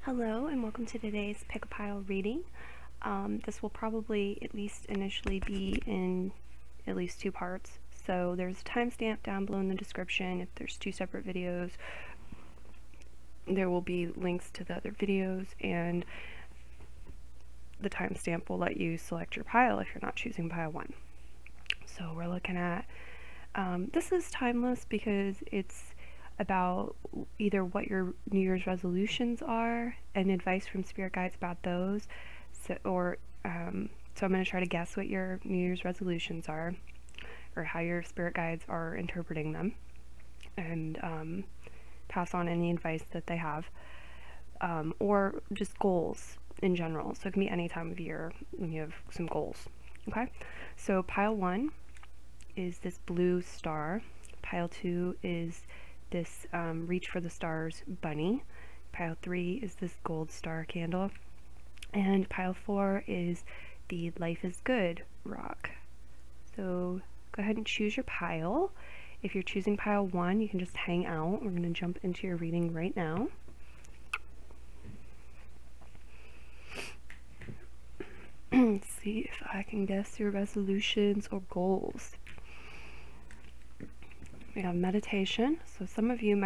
Hello and welcome to today's Pick a Pile reading. This will probably at least initially be in at least two parts. So there's a timestamp down below in the description. If there's two separate videos, there will be links to the other videos, and the timestamp will let you select your pile if you're not choosing pile 1. So we're looking at, this is timeless because it's about either what your New Year's resolutions are and advice from spirit guides about those. So I'm going to try to guess what your New Year's resolutions are, or how your spirit guides are interpreting them, and pass on any advice that they have, or just goals in general. So it can be any time of year when you have some goals. Okay, so pile 1 is this blue star. Pile 2 is this Reach for the Stars bunny. Pile 3 is this gold star candle. And pile 4 is the Life is Good rock. So go ahead and choose your pile. If you're choosing pile 1, you can just hang out. We're going to jump into your reading right now. Let's see if I can guess your resolutions or goals. We have meditation. So some of you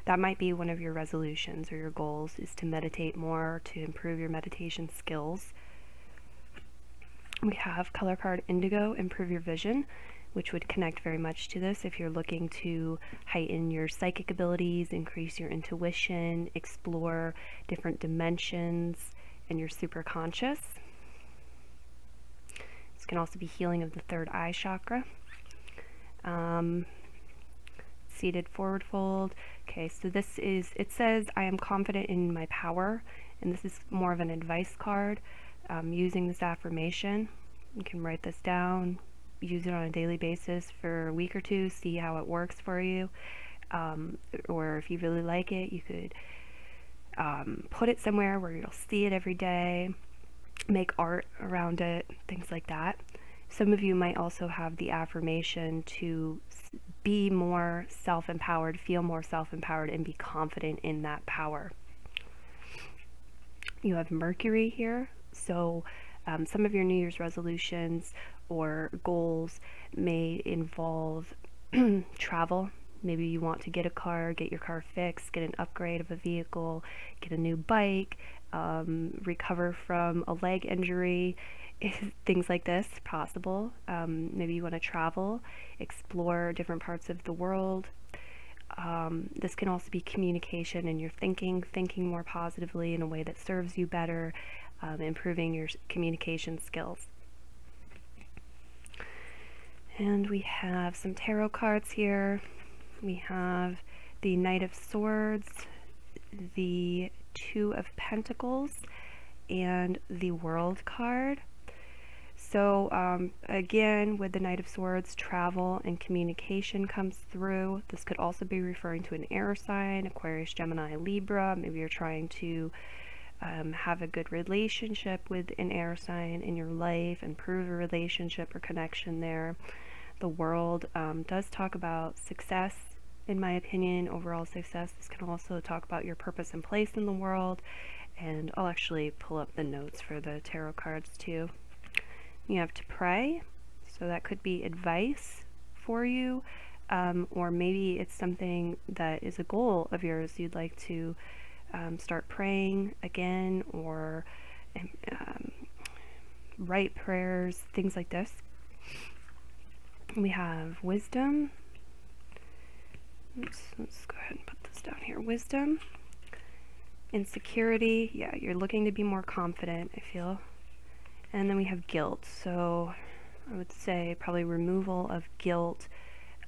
that might be one of your resolutions or your goals, is to meditate more, to improve your meditation skills. We have color card Indigo, improve your vision, which would connect very much to this if you're looking to heighten your psychic abilities, increase your intuition, explore different dimensions, and your super conscious. This can also be healing of the third eye chakra. Seated forward fold. Okay, so this is, it says, I am confident in my power, and this is more of an advice card. Using this affirmation, you can write this down, use it on a daily basis for a week or two, see how it works for you, or if you really like it, you could put it somewhere where you'll see it every day, make art around it, things like that. Some of you might also have the affirmation to be more self-empowered, feel more self-empowered, and be confident in that power. You have Mercury here, so some of your New Year's resolutions or goals may involve travel. Maybe you want to get a car, get your car fixed, get an upgrade of a vehicle, get a new bike, recover from a leg injury. Things like this possible. Maybe you want to travel, explore different parts of the world. This can also be communication and your thinking more positively in a way that serves you better, improving your communication skills. And we have some tarot cards here. We have the Knight of Swords, the Two of Pentacles, and the World card. So again, with the Knight of Swords, travel and communication comes through. This could also be referring to an air sign, Aquarius, Gemini, Libra. Maybe you're trying to have a good relationship with an air sign in your life, improve a relationship or connection there. The World does talk about success, in my opinion, overall success. This can also talk about your purpose and place in the world. And I'll actually pull up the notes for the tarot cards too. You have to pray, so that could be advice for you, or maybe it's something that is a goal of yours. You'd like to start praying again, or write prayers, things like this. We have wisdom. Let's go ahead and put this down here. Wisdom. Insecurity. Yeah, you're looking to be more confident, I feel. And then we have guilt, so I would say probably removal of guilt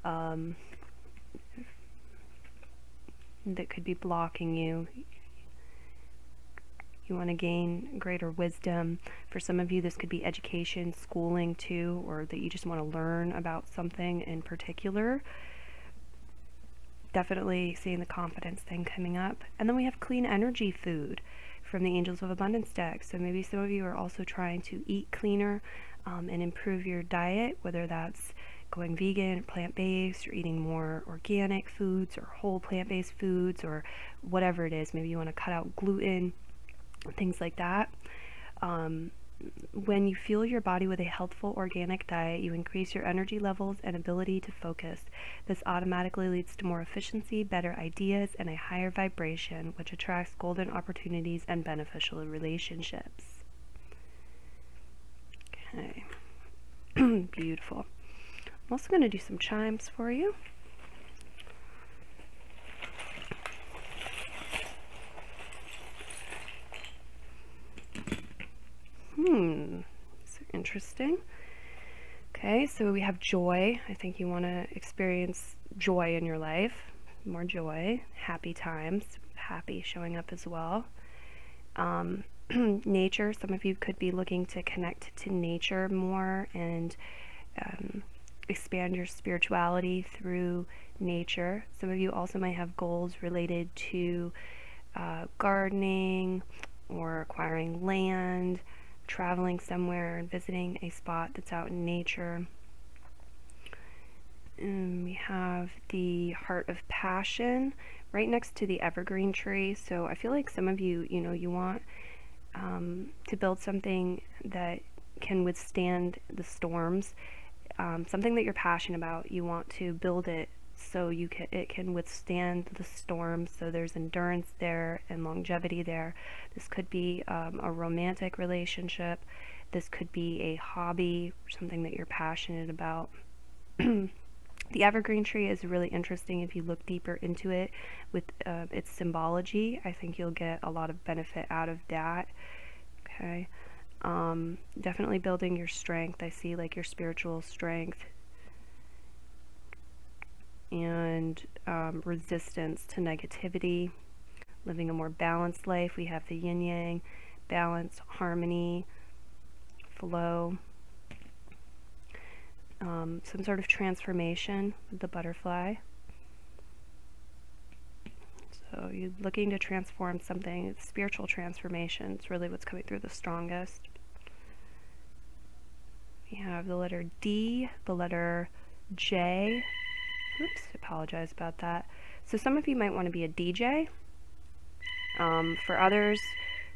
that could be blocking you. You want to gain greater wisdom. For some of you, this could be education, schooling too, or that you just want to learn about something in particular. Definitely seeing the confidence thing coming up. And then we have clean energy food from the Angels of Abundance deck. So maybe some of you are also trying to eat cleaner and improve your diet, whether that's going vegan or plant-based, or eating more organic foods or whole plant-based foods, or whatever it is. Maybe you want to cut out gluten, things like that. When you fuel your body with a healthful organic diet, you increase your energy levels and ability to focus. This automatically leads to more efficiency, better ideas, and a higher vibration, which attracts golden opportunities and beneficial relationships. Okay. Beautiful. I'm also going to do some chimes for you. So interesting. Okay, so we have joy. I think you want to experience joy in your life. More joy. Happy times. Happy showing up as well. Nature. Some of you could be looking to connect to nature more and expand your spirituality through nature. Some of you also might have goals related to gardening or acquiring land, traveling somewhere and visiting a spot that's out in nature. And we have the heart of passion right next to the evergreen tree. So I feel like some of you, you want to build something that can withstand the storms, something that you're passionate about. You want to build it so it can withstand the storms, so there's endurance there and longevity there. This could be a romantic relationship. This could be a hobby, something that you're passionate about. The evergreen tree is really interesting if you look deeper into it with its symbology. I think you'll get a lot of benefit out of that. Okay. Definitely building your strength. I see like your spiritual strength and resistance to negativity, living a more balanced life. We have the yin yang, balance, harmony, flow, some sort of transformation with the butterfly. So you're looking to transform something. It's spiritual transformation. It's really what's coming through the strongest. We have the letter D, the letter J. Oops, apologize about that. So some of you might want to be a DJ. For others,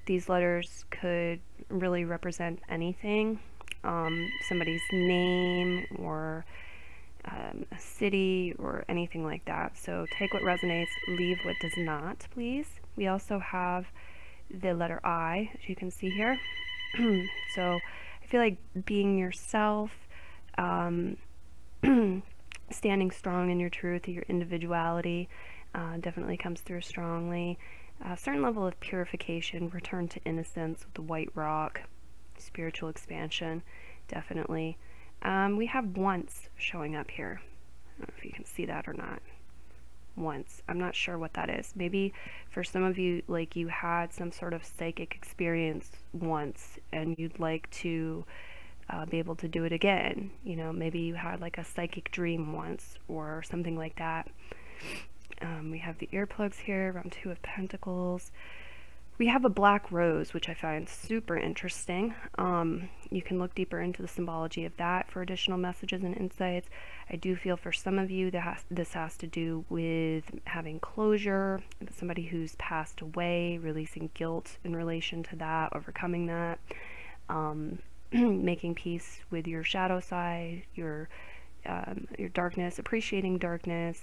these letters could really represent anything. Somebody's name or a city or anything like that. So take what resonates, leave what does not, please. We also have the letter I, as you can see here. So I feel like being yourself, standing strong in your truth, your individuality, definitely comes through strongly. A certain level of purification, return to innocence with the white rock, spiritual expansion, definitely. We have once showing up here. I don't know if you can see that or not. Once. I'm not sure what that is. Maybe for some of you, like you had some sort of psychic experience once and you'd like to be able to do it again. Maybe you had like a psychic dream once or something like that. We have the earplugs here, around 2 of Pentacles. We have a black rose, which I find super interesting. You can look deeper into the symbology of that for additional messages and insights. I do feel for some of you that this has to do with having closure, somebody who's passed away, releasing guilt in relation to that, overcoming that, making peace with your shadow side, your darkness, appreciating darkness.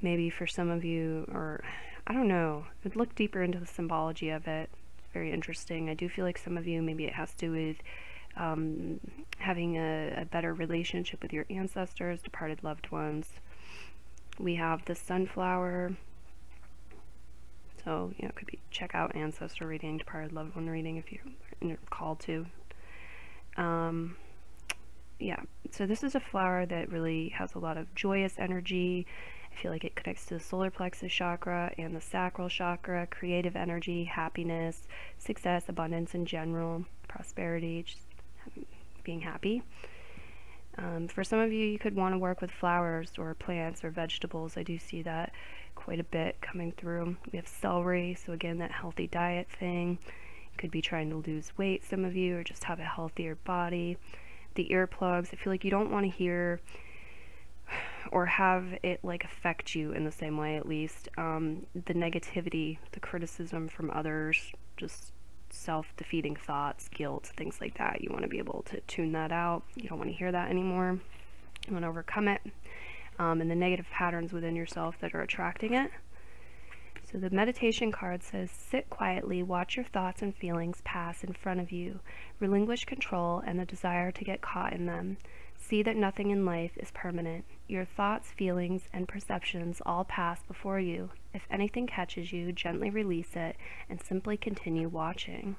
Maybe for some of you, or I don't know, I'd look deeper into the symbology of it. It's very interesting. I do feel like some of you, maybe it has to do with having a better relationship with your ancestors, departed loved ones. We have the sunflower. So, it could be check out ancestor reading, departed loved one reading if you're called to. Yeah, so this is a flower that really has a lot of joyous energy. I feel like it connects to the solar plexus chakra and the sacral chakra, creative energy, happiness, success, abundance in general, prosperity, just being happy. For some of you, you could want to work with flowers or plants or vegetables. I do see that quite a bit coming through. We have celery, so again, that healthy diet thing. You could be trying to lose weight, some of you, or just have a healthier body. the earplugs. I feel like you don't want to hear or have it like affect you in the same way, at least. The negativity, the criticism from others, just self-defeating thoughts, guilt, things like that. You want to be able to tune that out. You don't want to hear that anymore. You want to overcome it. And the negative patterns within yourself that are attracting it. So the meditation card says, sit quietly, watch your thoughts and feelings pass in front of you. Relinquish control and the desire to get caught in them. See that nothing in life is permanent. Your thoughts, feelings, and perceptions all pass before you. If anything catches you, gently release it and simply continue watching.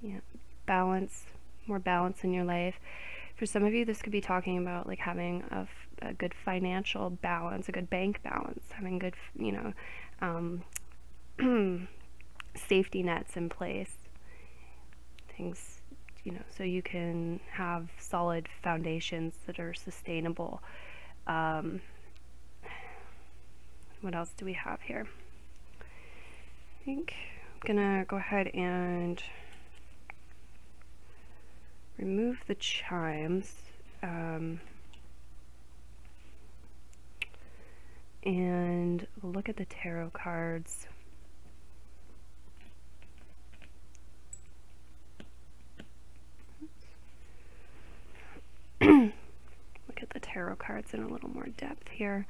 Yeah, balance, more balance in your life. For some of you, this could be talking about like having a good financial balance, a good bank balance, having good, you know, safety nets in place. Things, you know, so you can have solid foundations that are sustainable. What else do we have here? I think I'm gonna go ahead and remove the chimes, and we'll look at the tarot cards. Look at the tarot cards in a little more depth here.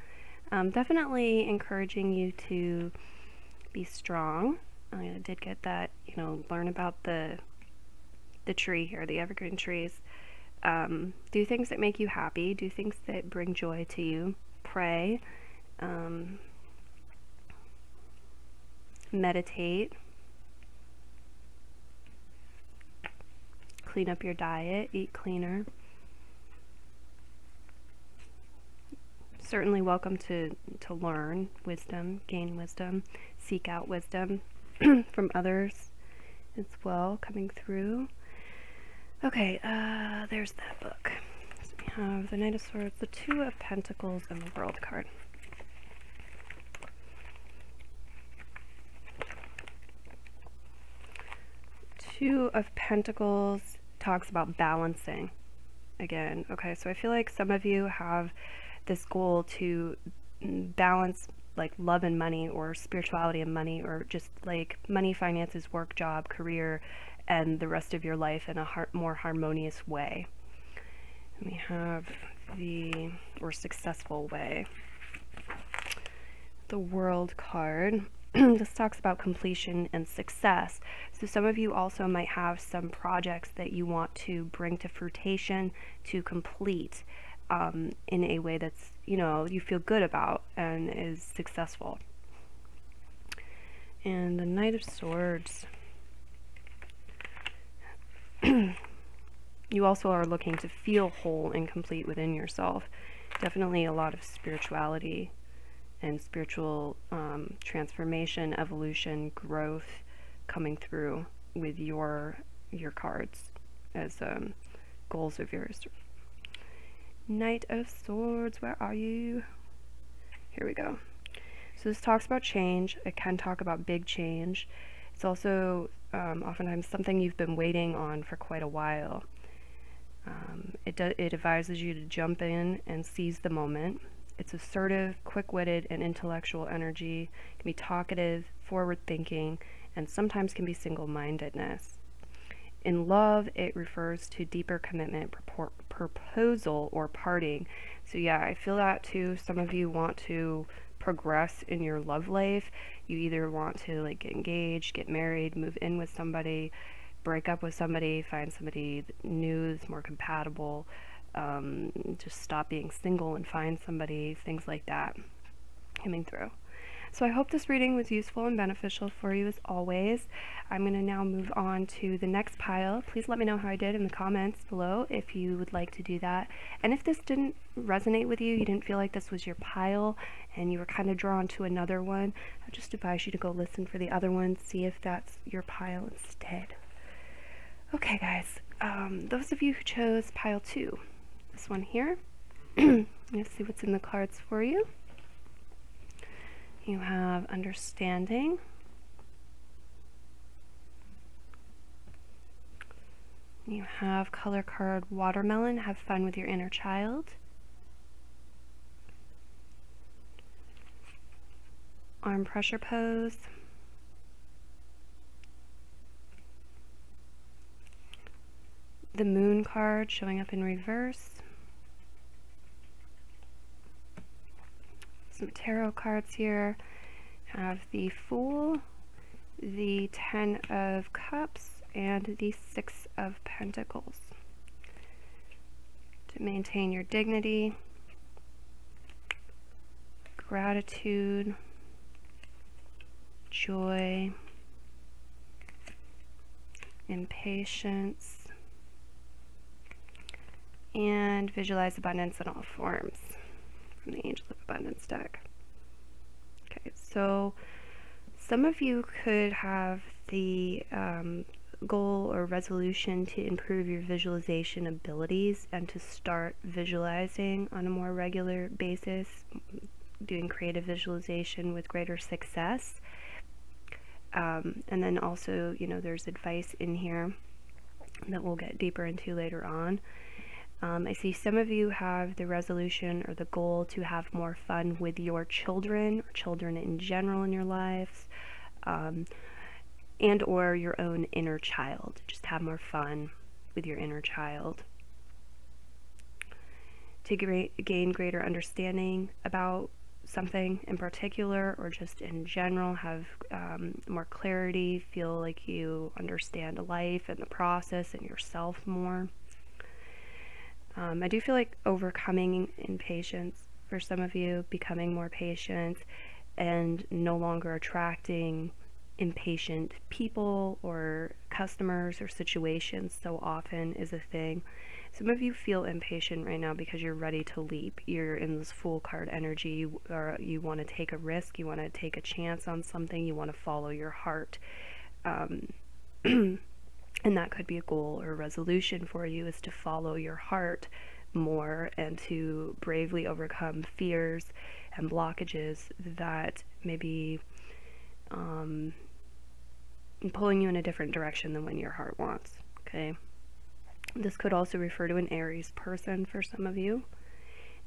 Definitely encouraging you to be strong. I did get that, you know, learn about the tree here, the evergreen trees. Do things that make you happy. Do things that bring joy to you. Pray. Meditate. Clean up your diet. Eat cleaner. Certainly welcome to learn wisdom, gain wisdom, seek out wisdom from others as well, coming through. Okay, there's that book. So we have the Knight of Swords, the Two of Pentacles, and the World card. Two of Pentacles talks about balancing again. Okay, so I feel like some of you have this goal to balance like love and money, or spirituality and money, or just like money, finances, work, job, career, and the rest of your life in a more harmonious way. And we have the, or successful way. The World card. This talks about completion and success. So some of you also might have some projects that you want to bring to fruition, to complete in a way that's, you know, you feel good about and is successful. And the Knight of Swords. You also are looking to feel whole and complete within yourself. Definitely a lot of spirituality and spiritual transformation, evolution, growth coming through with your cards as goals of yours. Knight of Swords, where are you? Here we go. So this talks about change. It can talk about big change. It's also oftentimes something you've been waiting on for quite a while. It advises you to jump in and seize the moment. It's assertive, quick-witted, and intellectual energy. It can be talkative, forward-thinking, and sometimes can be single-mindedness. In love, it refers to deeper commitment, proposal, or parting. So yeah, I feel that too. Some of you want to progress in your love life. You either want to like get engaged, get married, move in with somebody, break up with somebody, find somebody new that's more compatible, just stop being single and find somebody, things like that coming through. So I hope this reading was useful and beneficial for you as always. I'm going to now move on to the next pile. Please let me know how I did in the comments below if you would like to do that. And if this didn't resonate with you, you didn't feel like this was your pile, and you were kind of drawn to another one, I just advise you to go listen for the other one, see if that's your pile instead. Okay guys, those of you who chose pile 2, this one here, let's see what's in the cards for you. You have understanding, You have color card Watermelon, have fun with your inner child. Arm pressure pose. The Moon card showing up in reverse. Some tarot cards here. Have the Fool, the 10 of Cups, and the 6 of Pentacles. To maintain your dignity, gratitude, joy, impatience, and visualize abundance in all forms from the Angel of Abundance deck. Okay, so some of you could have the goal or resolution to improve your visualization abilities and to start visualizing on a more regular basis, doing creative visualization with greater success. And then also, you know, there's advice in here that we'll get deeper into later on. I see some of you have the resolution or the goal to have more fun with your children or children in general in your lives, and or your own inner child. Just have more fun with your inner child. To gain greater understanding about something in particular or just in general, have more clarity, feel like you understand life and the process and yourself more. I do feel like overcoming impatience for some of you, becoming more patient and no longer attracting impatient people or customers or situations so often is a thing. Some of you feel impatient right now because you're ready to leap. You're in this Fool card energy, or you want to take a risk, you want to take a chance on something, you want to follow your heart. And that could be a goal or a resolution for you, is to follow your heart more and to bravely overcome fears and blockages that may be pulling you in a different direction than when your heart wants. Okay. This could also refer to an Aries person for some of you.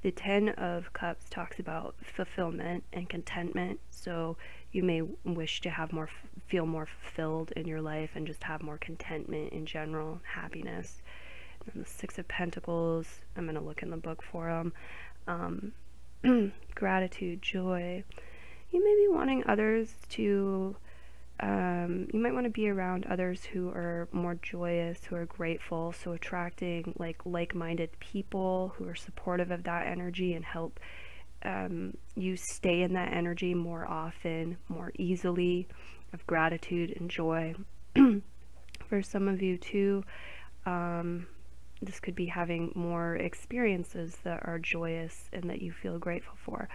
The 10 of Cups talks about fulfillment and contentment, so you may wish to have more, feel more fulfilled in your life and just have more contentment in general, happiness. And the 6 of Pentacles, I'm going to look in the book for them. Gratitude, joy. You may be wanting others to, you might want to be around others who are more joyous, who are grateful, so attracting like-minded people who are supportive of that energy and help you stay in that energy more often, more easily, of gratitude and joy. For some of you too, this could be having more experiences that are joyous and that you feel grateful for.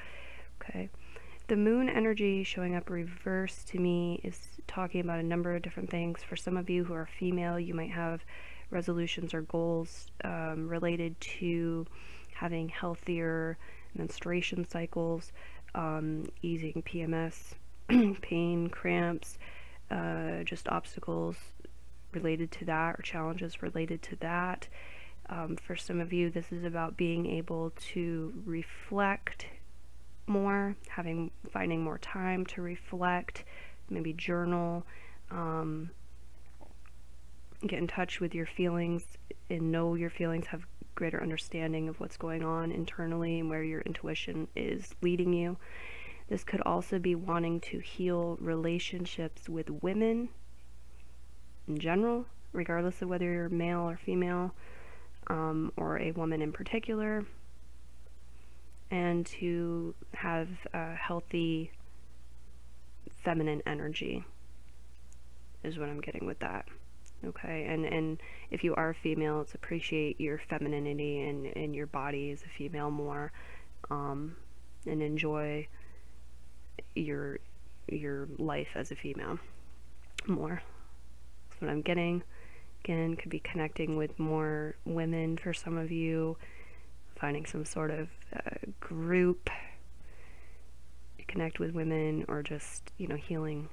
Okay. The Moon energy showing up reverse to me is talking about a number of different things. For some of you who are female, you might have resolutions or goals related to having healthier menstruation cycles, easing PMS, pain, cramps, just obstacles related to that or challenges related to that. For some of you, this is about being able to reflect more, finding more time to reflect, maybe journal, get in touch with your feelings and know your feelings, have greater understanding of what's going on internally and where your intuition is leading you. This could also be wanting to heal relationships with women in general, regardless of whether you're male or female, or a woman in particular, and to have a healthy feminine energy is what I'm getting with that. Okay, and if you are female, it's appreciate your femininity and your body as a female more, and enjoy your life as a female more. That's what I'm getting. Again, could be connecting with more women for some of you, finding some sort of group to connect with women, or just, you know, healing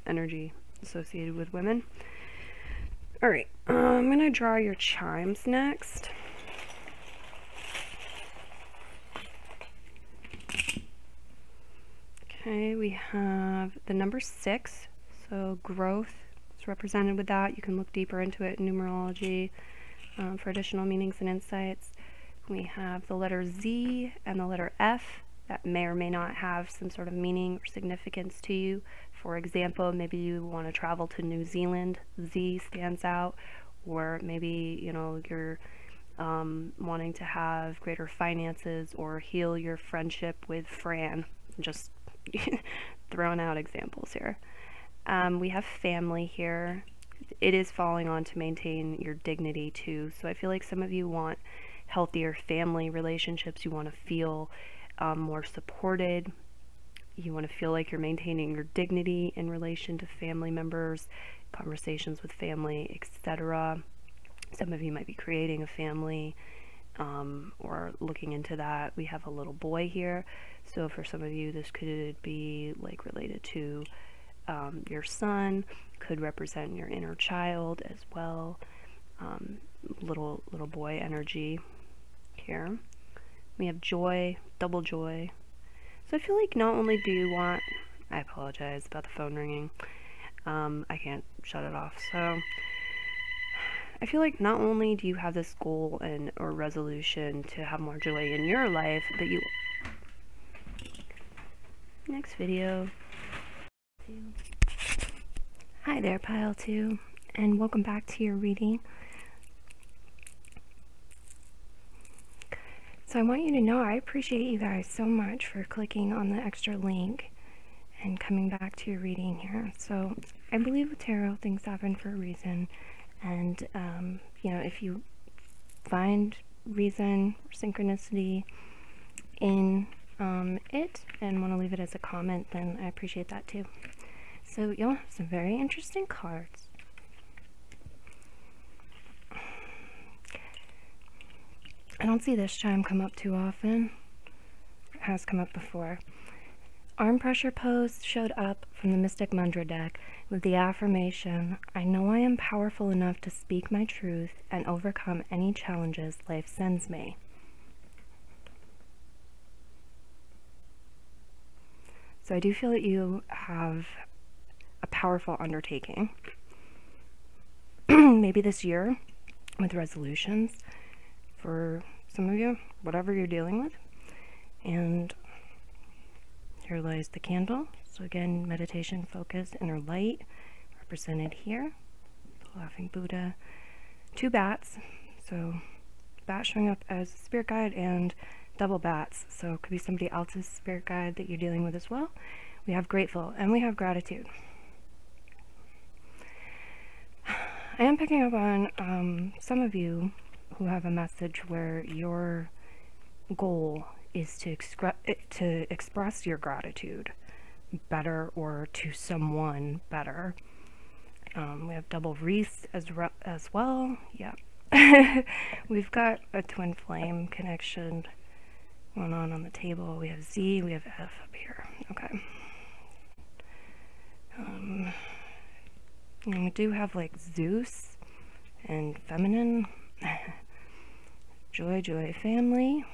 energy associated with women. Alright, I'm going to draw your chimes next. Okay, we have the number 6, so growth is represented with that. You can look deeper into it in numerology for additional meanings and insights. We have the letter Z and the letter F that may or may not have some sort of meaning or significance to you. For example, maybe you want to travel to New Zealand, Z stands out, or maybe, you know, you're wanting to have greater finances or heal your friendship with Fran. Just throwing out examples here. We have family here. It is falling on to maintain your dignity too. So I feel like some of you want healthier family relationships. You want to feel more supported. You want to feel like you're maintaining your dignity in relation to family members, conversations with family, etc. Some of you might be creating a family or looking into that. We have a little boy here, so for some of you this could be like related to your son, could represent your inner child as well. Little boy energy here. We have joy, double joy. So I feel like not only do you want, I apologize about the phone ringing, I can't shut it off, so I feel like not only do you have this goal and or resolution to have more joy in your life, but you, next video. Hi there, Pile 2, and welcome back to your reading. So I want you to know I appreciate you guys so much for clicking on the extra link and coming back to your reading here. So I believe with tarot, things happen for a reason, and you know, if you find reason or synchronicity in it and want to leave it as a comment, then I appreciate that too. So you'll have some very interesting cards. I don't see this chime come up too often. It has come up before. Arm pressure pose showed up from the Mystic Mudra deck with the affirmation, I know I am powerful enough to speak my truth and overcome any challenges life sends me. So I do feel that you have a powerful undertaking. Maybe this year with resolutions for some of you, whatever you're dealing with. And here lies the candle. So again, meditation, focus, inner light, represented here. The laughing Buddha. 2 bats. So bat showing up as spirit guide and double bats. So it could be somebody else's spirit guide that you're dealing with as well. We have grateful and we have gratitude. I am picking up on some of you who have a message where your goal is to express your gratitude better or to someone better. We have double wreaths as well. Yeah. We've got a twin flame connection going on the table. We have Z, we have F up here. Okay. And we do have like Zeus and feminine. Joy, joy, family.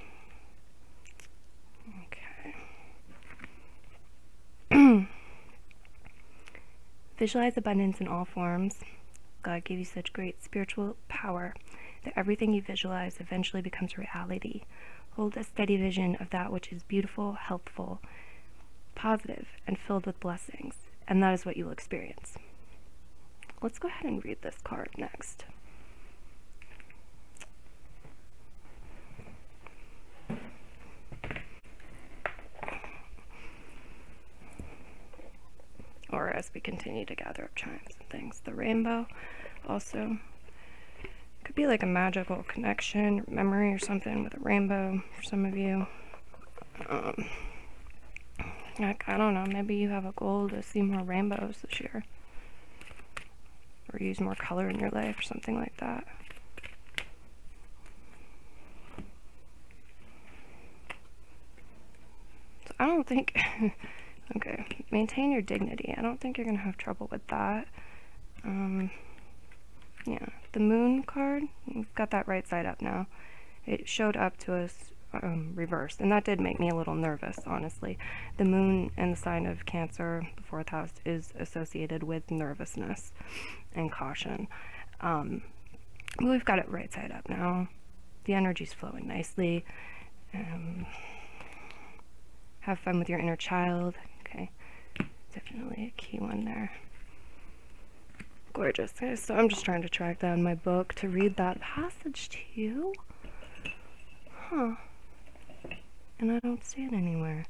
Okay. Visualize abundance in all forms. God gave you such great spiritual power that everything you visualize eventually becomes reality. Hold a steady vision of that which is beautiful, helpful, positive, and filled with blessings, and that is what you will experience. Let's go ahead and read this card next. Or as we continue to gather up chimes and things. The rainbow also could be like a magical connection, memory or something with a rainbow for some of you. Like, I don't know, maybe you have a goal to see more rainbows this year. Or use more color in your life or something like that. So I don't think... Okay, maintain your dignity. I don't think you're going to have trouble with that. Yeah, the moon card, we've got that right side up now. It showed up to us reversed, and that did make me a little nervous, honestly. The moon and the sign of Cancer, the 4th house, is associated with nervousness and caution. But we've got it right side up now. The energy's flowing nicely. Have fun with your inner child. Okay, definitely a key one there. Gorgeous. So I'm just trying to track down my book to read that passage to you. Huh. And I don't see it anywhere.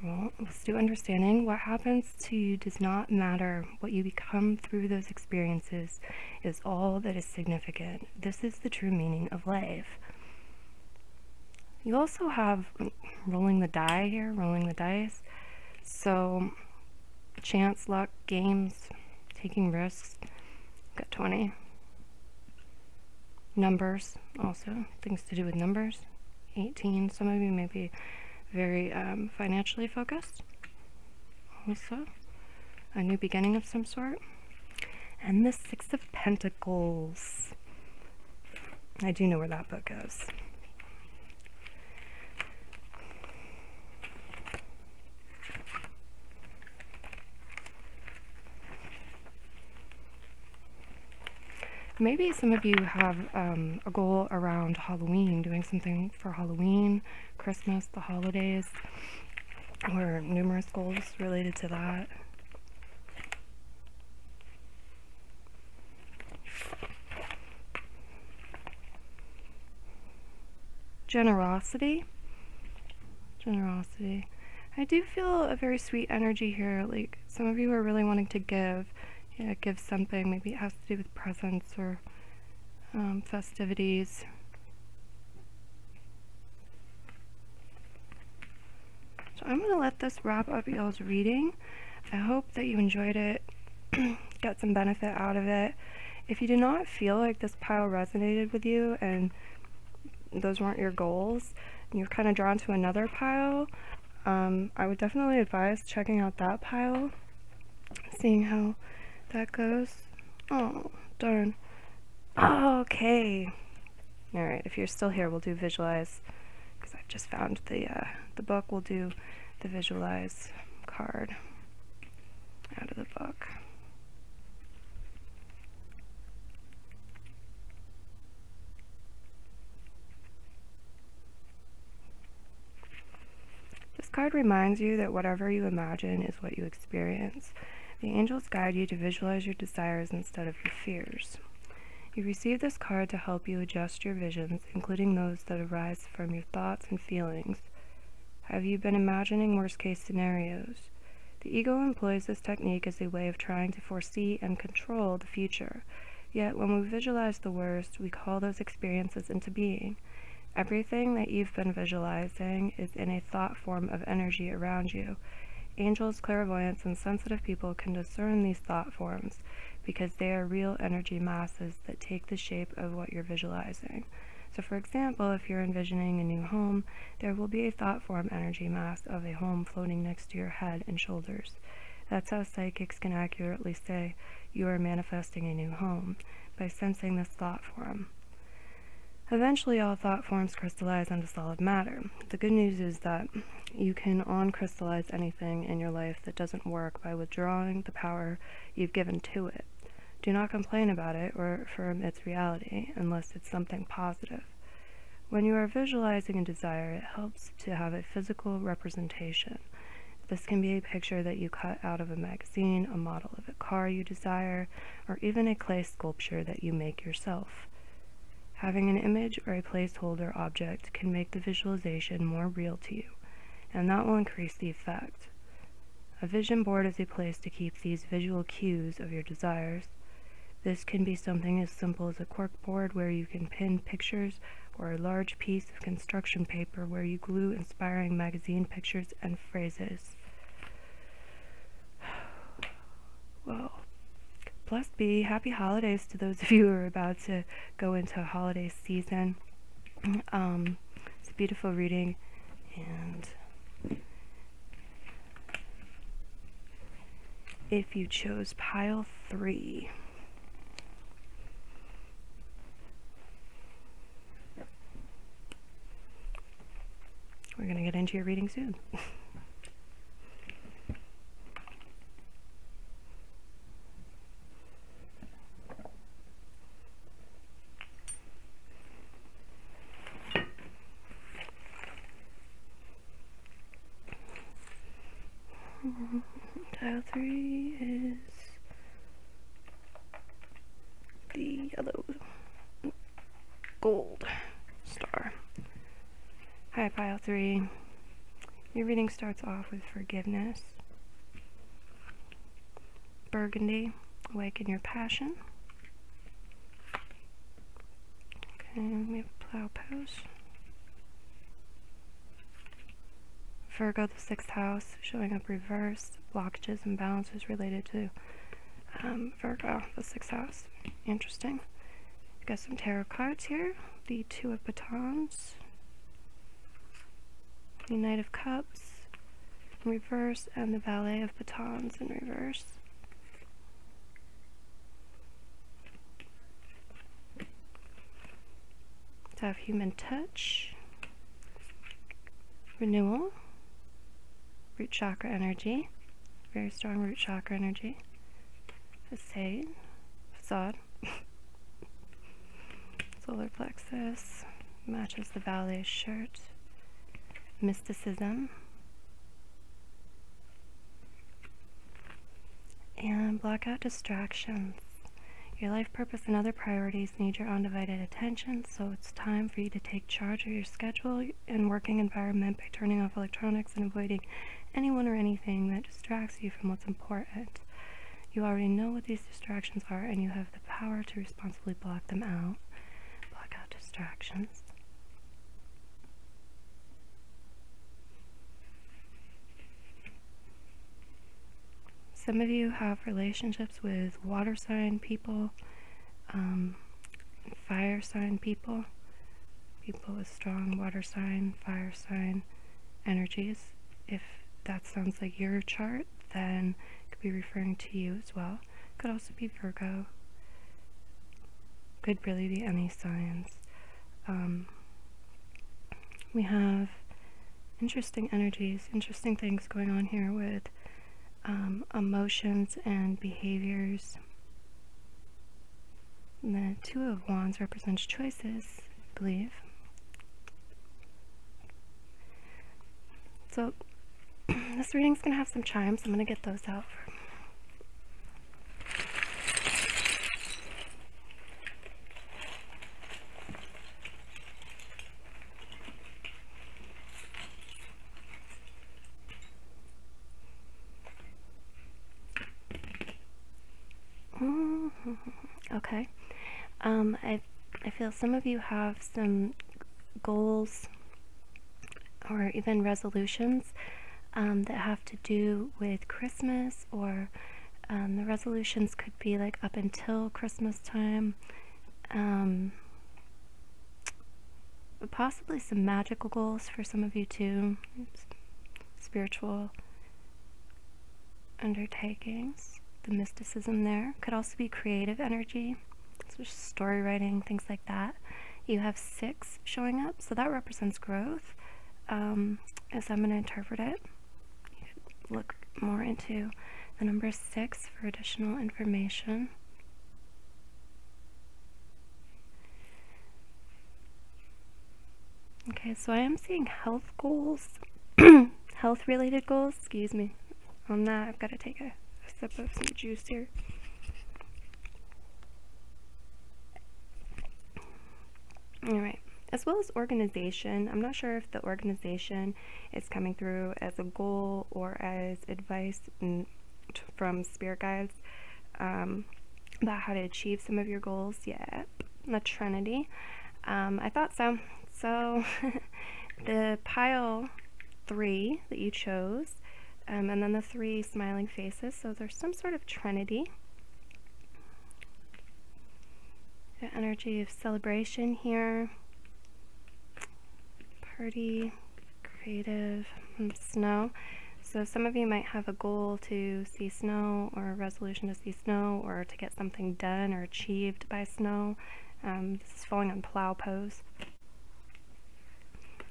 Well, let's do understanding. What happens to you does not matter. What you become through those experiences is all that is significant. This is the true meaning of life. You also have rolling the die here, rolling the dice. So, chance, luck, games, taking risks. Got 20. Numbers, also. Things to do with numbers. 18. Some of you may be very financially focused. Also, a new beginning of some sort. And the 6 of Pentacles. I do know where that book is. Maybe some of you have a goal around Halloween, doing something for Halloween, Christmas, the holidays, or numerous goals related to that. Generosity. Generosity. I do feel a very sweet energy here. Like, some of you are really wanting to give. Yeah, give something. Maybe it has to do with presents or festivities. So I'm going to let this wrap up y'all's reading. I hope that you enjoyed it, got some benefit out of it. If you do not feel like this pile resonated with you and those weren't your goals, and you're kind of drawn to another pile, I would definitely advise checking out that pile, seeing how that goes. Oh, darn. Oh, okay. Alright, if you're still here, we'll do visualize, because I've just found the book. We'll do the visualize card out of the book. This card reminds you that whatever you imagine is what you experience. The angels guide you to visualize your desires instead of your fears. You receive this card to help you adjust your visions, including those that arise from your thoughts and feelings. Have you been imagining worst-case scenarios? The ego employs this technique as a way of trying to foresee and control the future. Yet, when we visualize the worst, we call those experiences into being. Everything that you've been visualizing is in a thought form of energy around you. Angels, clairvoyants, and sensitive people can discern these thought forms because they are real energy masses that take the shape of what you're visualizing. So for example, if you're envisioning a new home, there will be a thought form energy mass of a home floating next to your head and shoulders. That's how psychics can accurately say you are manifesting a new home, by sensing this thought form. Eventually, all thought forms crystallize into solid matter. The good news is that you can uncrystallize anything in your life that doesn't work by withdrawing the power you've given to it. Do not complain about it or affirm its reality unless it's something positive. When you are visualizing a desire, it helps to have a physical representation. This can be a picture that you cut out of a magazine, a model of a car you desire, or even a clay sculpture that you make yourself. Having an image or a placeholder object can make the visualization more real to you, and that will increase the effect. A vision board is a place to keep these visual cues of your desires. This can be something as simple as a corkboard where you can pin pictures, or a large piece of construction paper where you glue inspiring magazine pictures and phrases. Well, blessed be. Happy holidays to those of you who are about to go into holiday season. It's a beautiful reading, and if you chose pile 3, we're going to get into your reading soon. Tile 3 is the yellow gold star. Hi, pile 3. Your reading starts off with forgiveness. Burgundy, awaken your passion. Okay, we have plow pose. Virgo, the 6th house, showing up reverse, blockages and balances related to Virgo, the 6th house. Interesting. We've got some tarot cards here. The 2 of batons, the Knight of Cups in reverse, and the Valet of batons in reverse. Let's have human touch, renewal, root chakra energy, very strong root chakra energy, facade, solar plexus, matches the Valet's shirt, mysticism, and block out distractions. Your life purpose and other priorities need your undivided attention, so it's time for you to take charge of your schedule and working environment by turning off electronics and avoiding anyone or anything that distracts you from what's important. You already know what these distractions are, and you have the power to responsibly block them out. Block out distractions. Some of you have relationships with water sign people, fire sign people, people with strong water sign, fire sign energies. If that sounds like your chart, then it could be referring to you as well. Could also be Virgo. Could really be any signs. We have interesting energies, interesting things going on here with emotions and behaviors. And the 2 of Wands represents choices, I believe. So this reading's going to have some chimes. I'm going to get those out. Okay. I feel some of you have some goals or even resolutions that have to do with Christmas, or the resolutions could be like up until Christmas time. Possibly some magical goals for some of you too. Spiritual undertakings. The mysticism there could also be creative energy, so story writing, things like that. You have 6 showing up, so that represents growth, as I'm going to interpret it. You could look more into the number 6 for additional information. Okay, so I am seeing health goals, health related goals, excuse me. On that, I've got to take a sip of some juice here. Alright, as well as organization. I'm not sure if the organization is coming through as a goal or as advice from spirit guides about how to achieve some of your goals. Yep, the Trinity. I thought so. So the pile 3 that you chose, and then the 3 smiling faces, so there's some sort of trinity. The energy of celebration here, party, creative, and snow. So some of you might have a goal to see snow, or a resolution to see snow, or to get something done or achieved by snow. This is falling on plow pose.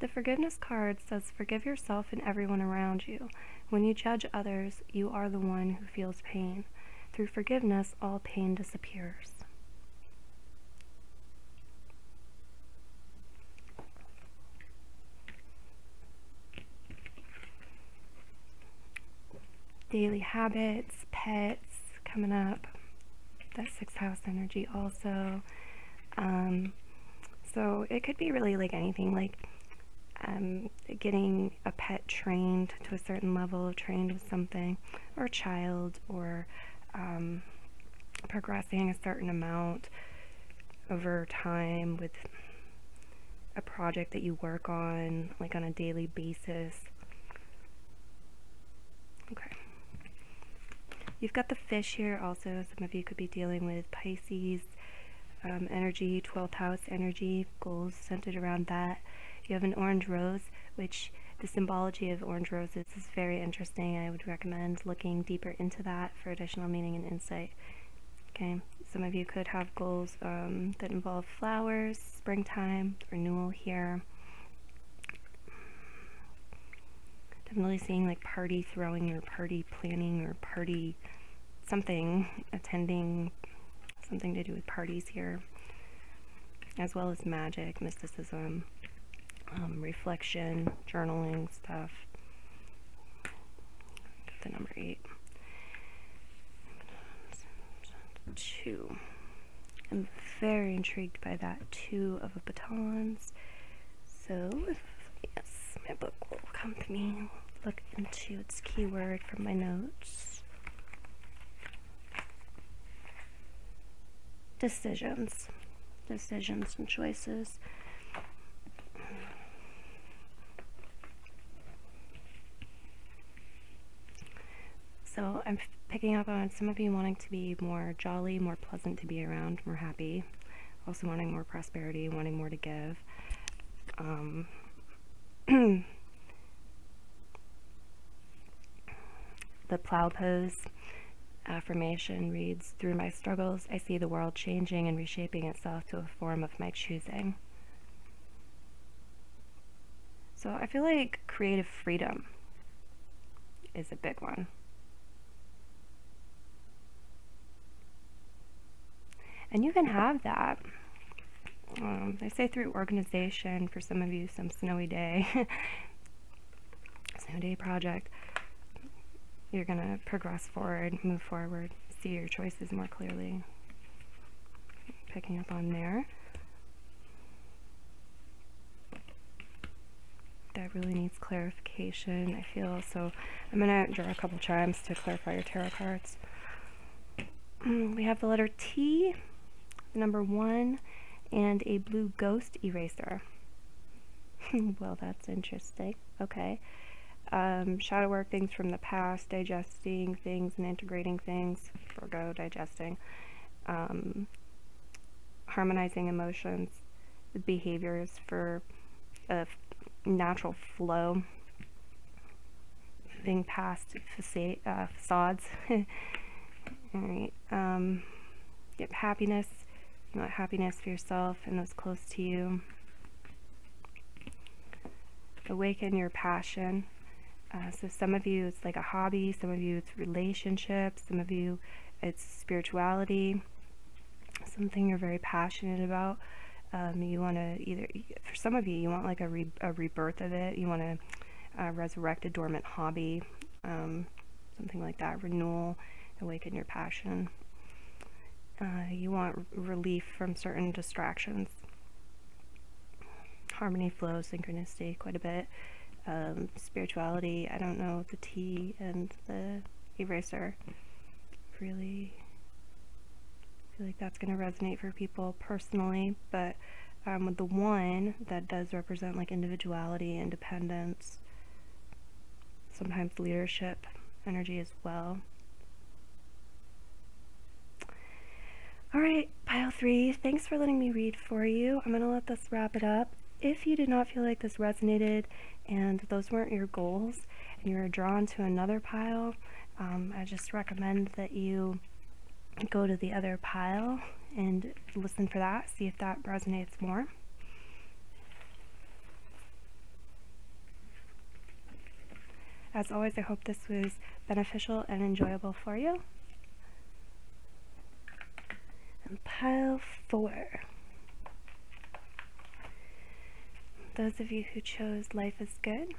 The forgiveness card says, forgive yourself and everyone around you. When you judge others, you are the one who feels pain. Through forgiveness, all pain disappears. Daily habits, pets, coming up. That 6th house energy also. So it could be really like anything, like getting a pet trained to a certain level, trained with something, or a child, or progressing a certain amount over time with a project that you work on, like on a daily basis. Okay. You've got the fish here also. Some of you could be dealing with Pisces energy, 12th house energy, goals centered around that. You have an orange rose, which the symbology of orange roses is very interesting. I would recommend looking deeper into that for additional meaning and insight. Okay, some of you could have goals that involve flowers, springtime, renewal here. Definitely seeing like party throwing or party planning or party something, attending, something to do with parties here, as well as magic, mysticism, reflection, journaling stuff. The number 8. 2. I'm very intrigued by that 2 of batons. So, yes, my book will accompany me. Look into its keyword from my notes. Decisions. Decisions and choices. So I'm picking up on some of you wanting to be more jolly, more pleasant to be around, more happy. Also wanting more prosperity, wanting more to give. The plow pose affirmation reads, through my struggles, I see the world changing and reshaping itself to a form of my choosing. So I feel like creative freedom is a big one. And you can have that. They say through organization, for some of you, some snowy day, snowy day project, you're going to progress forward, move forward, see your choices more clearly. Picking up on there. That really needs clarification, I feel. So I'm going to draw a couple chimes to clarify your tarot cards. We have the letter T, number 1, and a blue ghost eraser. Well, that's interesting. Okay. Shadow work, things from the past, digesting things and integrating things. Virgo, digesting. Harmonizing emotions with behaviors for a natural flow. Moving past facades. Alright. Get happiness. You want happiness for yourself and those close to you. Awaken your passion. So some of you it's like a hobby, some of you it's relationships, some of you it's spirituality, something you're very passionate about. You want to either, for some of you, you want like a rebirth of it. You want to resurrect a dormant hobby, something like that. Renewal, awaken your passion. You want relief from certain distractions. Harmony, flow, synchronicity, quite a bit. Spirituality, I don't know, the T and the eraser. Really feel like that's going to resonate for people personally, but with the 1, that does represent like individuality, independence, sometimes leadership energy as well. Alright, pile 3, thanks for letting me read for you. I'm going to let this wrap it up. If you did not feel like this resonated and those weren't your goals and you were drawn to another pile, I just recommend that you go to the other pile and listen for that, see if that resonates more. As always, I hope this was beneficial and enjoyable for you. And pile 4. Those of you who chose Life is Good,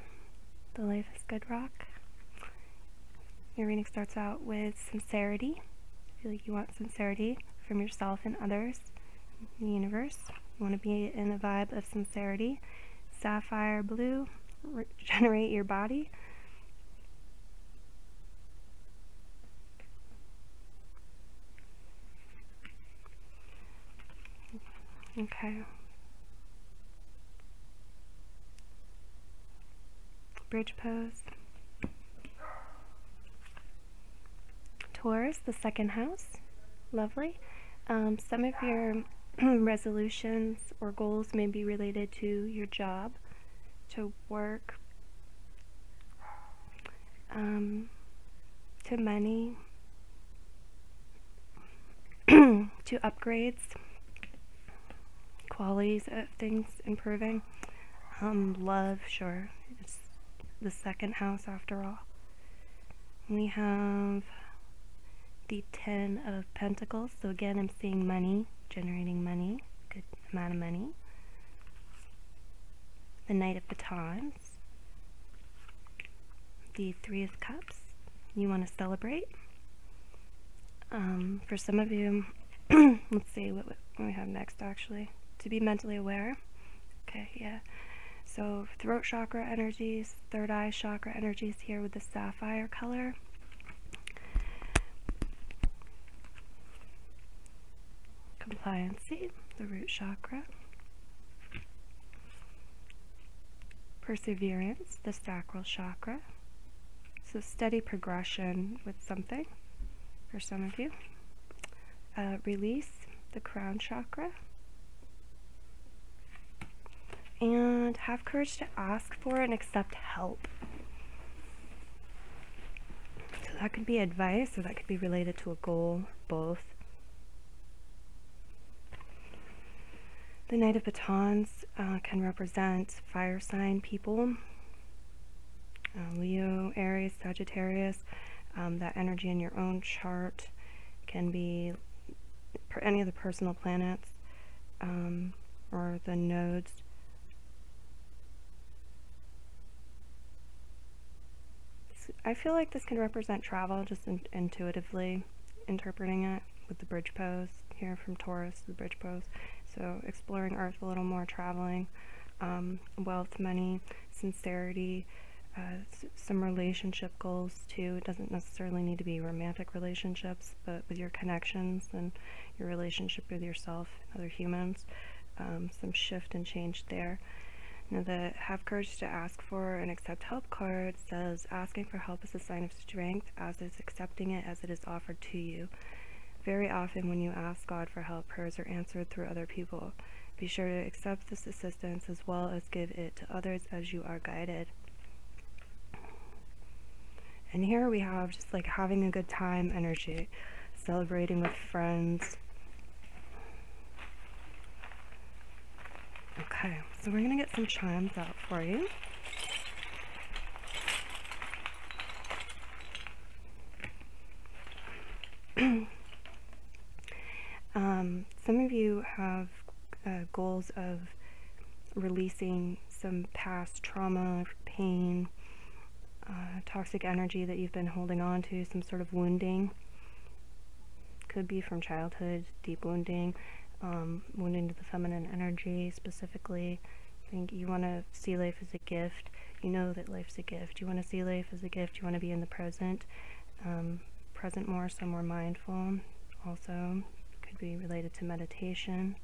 the Life is Good rock, your reading starts out with sincerity. I feel like you want sincerity from yourself and others in the universe. You want to be in a vibe of sincerity. Sapphire blue, regenerate your body. Okay. Bridge pose. Taurus, the second house. Lovely. Some of your resolutions or goals may be related to your job, to work, to money, to upgrades, qualities of things improving. Love, sure. It's the second house after all. We have the 10 of Pentacles. So again, I'm seeing money, generating money, good amount of money. The Knight of Batons. The 3 of Cups. You want to celebrate. For some of you, let's see what we have next actually. To be mentally aware. Okay, yeah. So throat chakra energies, third eye chakra energies here with the sapphire color. Compliancy, the root chakra. Perseverance, the sacral chakra. So steady progression with something for some of you. Release, the crown chakra. And have courage to ask for and accept help. So that could be advice, or that could be related to a goal, both. The Knight of Batons can represent fire sign people. Leo, Aries, Sagittarius. That energy in your own chart can be any of the personal planets or the nodes. I feel like this can represent travel, just intuitively interpreting it with the bridge pose here from Taurus, the bridge pose. So exploring Earth a little more, traveling, wealth, money, sincerity, some relationship goals too. It doesn't necessarily need to be romantic relationships, but with your connections and your relationship with yourself and other humans, some shift and change there. Now, the have courage to ask for and accept help card says asking for help is a sign of strength, as is accepting it as it is offered to you. Very often when you ask God for help, prayers are answered through other people. Be sure to accept this assistance as well as give it to others as you are guided. And here we have just like having a good time energy, celebrating with friends. Okay, so we're going to get some chimes out for you. Some of you have goals of releasing some past trauma, pain, toxic energy that you've been holding on to, some sort of wounding. Could be from childhood, deep wounding, wounding to the feminine energy specifically. I think you want to see life as a gift. You know that life's a gift. You want to see life as a gift. You want to be in the present. Present more, so more mindful. Also, could be related to meditation.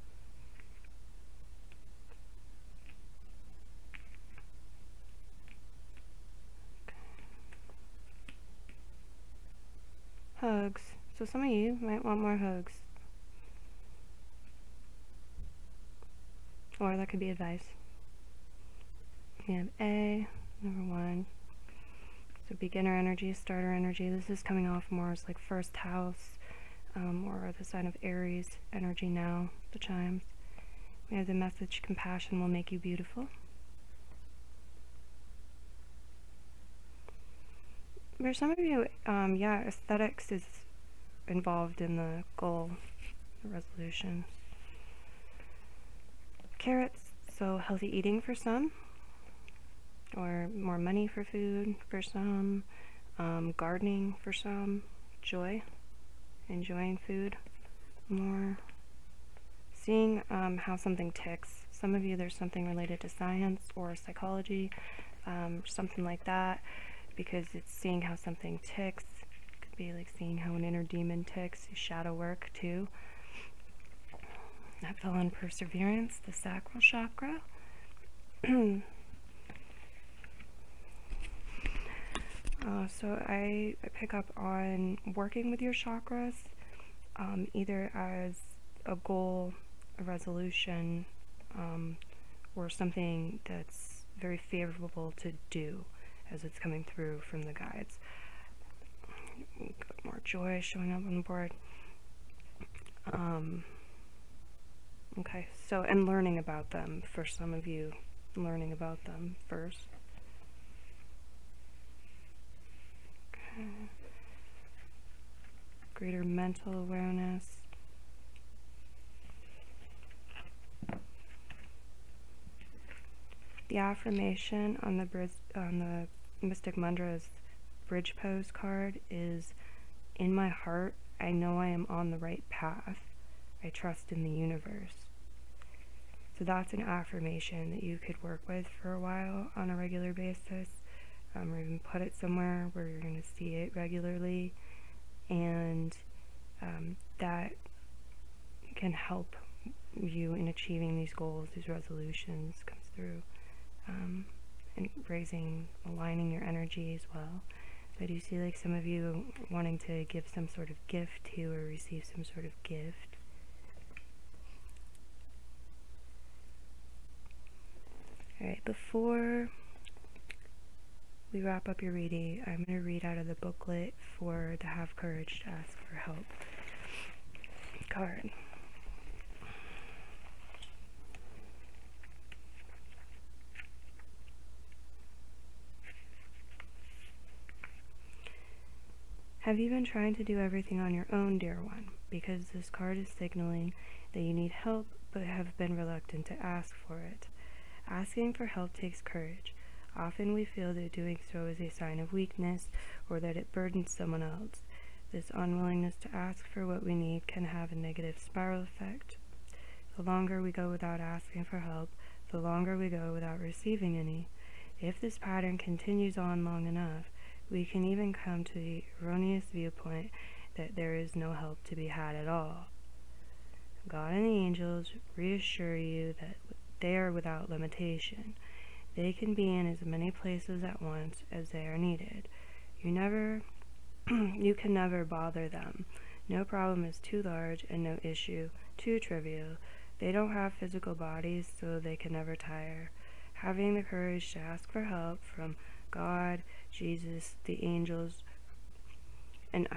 Hugs. So some of you might want more hugs. Or that could be advice. We have A, number 1. So beginner energy, starter energy. This is coming off more as like first house, or the sign of Aries energy now, the chimes. We have the message, compassion will make you beautiful. For some of you, yeah, aesthetics is involved in the goal, the resolution. Carrots, so healthy eating for some, or more money for food for some, gardening for some, joy, enjoying food more, seeing how something ticks. Some of you, there's something related to science or psychology, something like that, because it's seeing how something ticks. It could be like seeing how an inner demon ticks, shadow work too. I fell on perseverance, the sacral chakra. So I pick up on working with your chakras, either as a goal, a resolution, or something that's very favorable to do as it's coming through from the guides. Got more joy showing up on the board. Okay, so, and learning about them, for some of you, learning about them first. Okay. Greater mental awareness. The affirmation on the Mystic Mandra's Bridge Pose card is, in my heart, I know I am on the right path. I trust in the universe. So that's an affirmation that you could work with for a while on a regular basis, or even put it somewhere where you're going to see it regularly, and that can help you in achieving these goals, these resolutions, comes through, and aligning your energy as well. So I do see like some of you wanting to give some sort of gift to, or receive some sort of gift. Alright, before we wrap up your reading, I'm going to read out of the booklet for the Have Courage to Ask for Help card. Have you been trying to do everything on your own, dear one? Because this card is signaling that you need help but have been reluctant to ask for it. Asking for help takes courage. Often we feel that doing so is a sign of weakness or that it burdens someone else. This unwillingness to ask for what we need can have a negative spiral effect. The longer we go without asking for help, the longer we go without receiving any. If this pattern continues on long enough, we can even come to the erroneous viewpoint that there is no help to be had at all. God and the angels reassure you that they are without limitation. They can be in as many places at once as they are needed. You can never bother them. No problem is too large and no issue too trivial. They don't have physical bodies, so they can never tire. Having the courage to ask for help from God, Jesus, the angels, and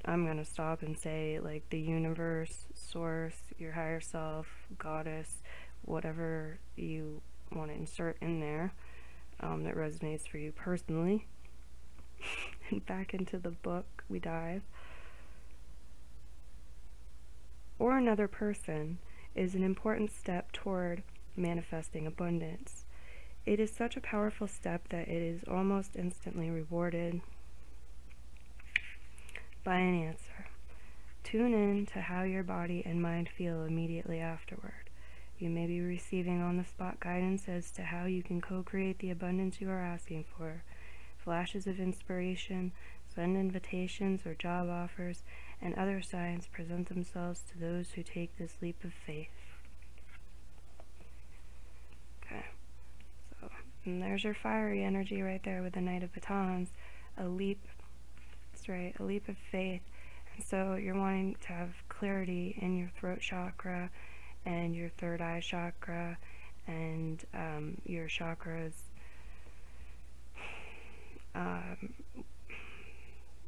I'm gonna stop and say, like, the universe, source, your higher self, goddess, whatever you want to insert in there that resonates for you personally. And back into the book we dive. Or another person is an important step toward manifesting abundance. It is such a powerful step that it is almost instantly rewarded by an answer. Tune in to how your body and mind feel immediately afterward. You may be receiving on-the-spot guidance as to how you can co-create the abundance you are asking for. Flashes of inspiration, sudden invitations or job offers, and other signs present themselves to those who take this leap of faith. Okay, so and there's your fiery energy right there with the Knight of Batons. A leap, that's right, a leap of faith. And so you're wanting to have clarity in your throat chakra and your third eye chakra and your chakras,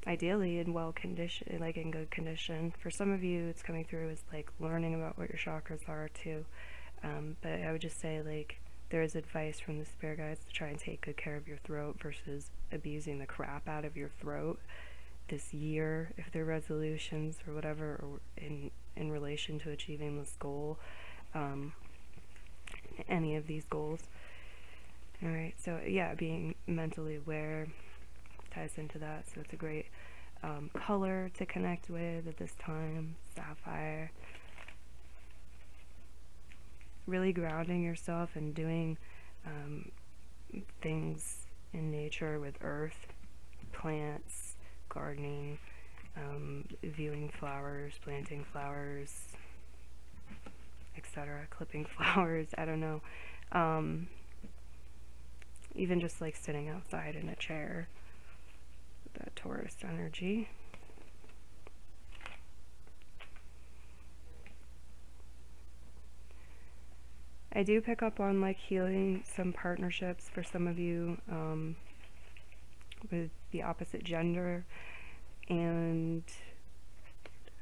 ideally in well condition, like in good condition. For some of you, it's coming through as like learning about what your chakras are too. But I would just say, like, there is advice from the spirit guides to try and take good care of your throat versus abusing the crap out of your throat this year, if there are resolutions or whatever, or in relation to achieving this goal, any of these goals. Alright, so yeah, being mentally aware ties into that, so it's a great color to connect with at this time. Sapphire. Really grounding yourself and doing things in nature with earth, plants, gardening, viewing flowers, planting flowers, etc., clipping flowers, I don't know. Even just like sitting outside in a chair, that Taurus energy. I do pick up on like healing some partnerships for some of you with the opposite gender, and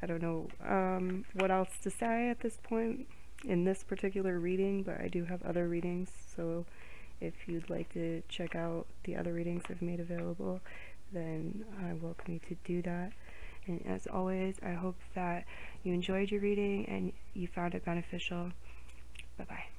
I don't know what else to say at this point in this particular reading, but I do have other readings, so if you'd like to check out the other readings I've made available, then I welcome you to do that. And as always, I hope that you enjoyed your reading and you found it beneficial. Bye-bye.